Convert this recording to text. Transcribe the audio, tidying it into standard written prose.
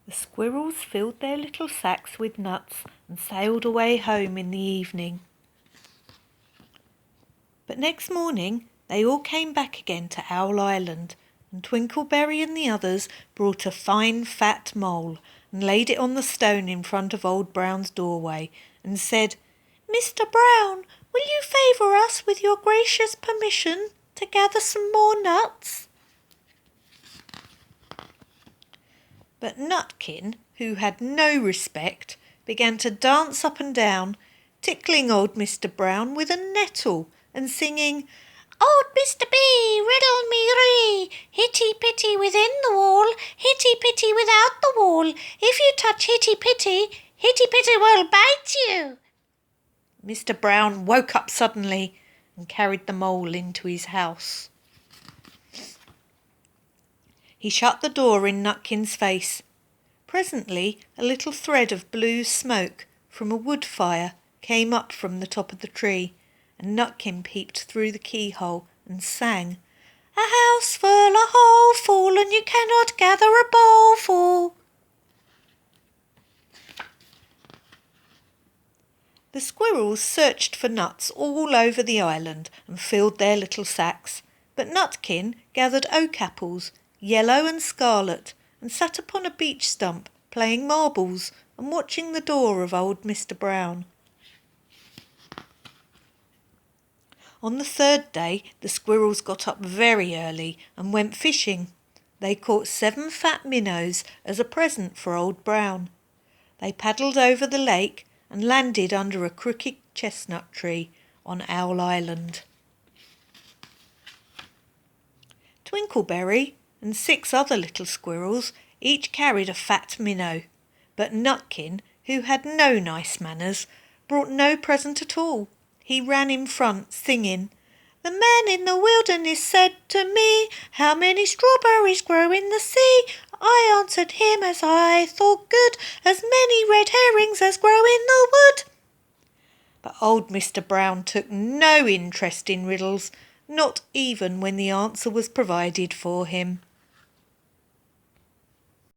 The squirrels filled their little sacks with nuts and sailed away home in the evening. But next morning they all came back again to Owl Island, and Twinkleberry and the others brought a fine fat mole and laid it on the stone in front of Old Brown's doorway and said, "Mr. Brown, will you favour us with your gracious permission to gather some more nuts?" But Nutkin, who had no respect, began to dance up and down, tickling old Mr. Brown with a nettle and singing, "Old Mr. B, riddle me ree, hitty-pitty within the wall, hitty-pitty without the wall. If you touch hitty-pitty, hitty-pitty will bite you." Mr. Brown woke up suddenly and carried the mole into his house. He shut the door in Nutkin's face. Presently a little thread of blue smoke from a wood fire came up from the top of the tree, and Nutkin peeped through the keyhole and sang, "A house full, a hole full, and you cannot gather a bowl full." The squirrels searched for nuts all over the island and filled their little sacks, but Nutkin gathered oak apples, yellow and scarlet, and sat upon a beech stump playing marbles and watching the door of old Mr. Brown. On the third day the squirrels got up very early and went fishing. They caught 7 fat minnows as a present for Old Brown. They paddled over the lake and landed under a crooked chestnut tree on Owl Island. Twinkleberry and 6 other little squirrels each carried a fat minnow, but Nutkin, who had no nice manners, brought no present at all. He ran in front, singing, "The man in the wilderness said to me, 'How many strawberries grow in the sea?' I answered him as I thought good, 'As many red herrings as grow in the wood.'" But old Mr. Brown took no interest in riddles, not even when the answer was provided for him.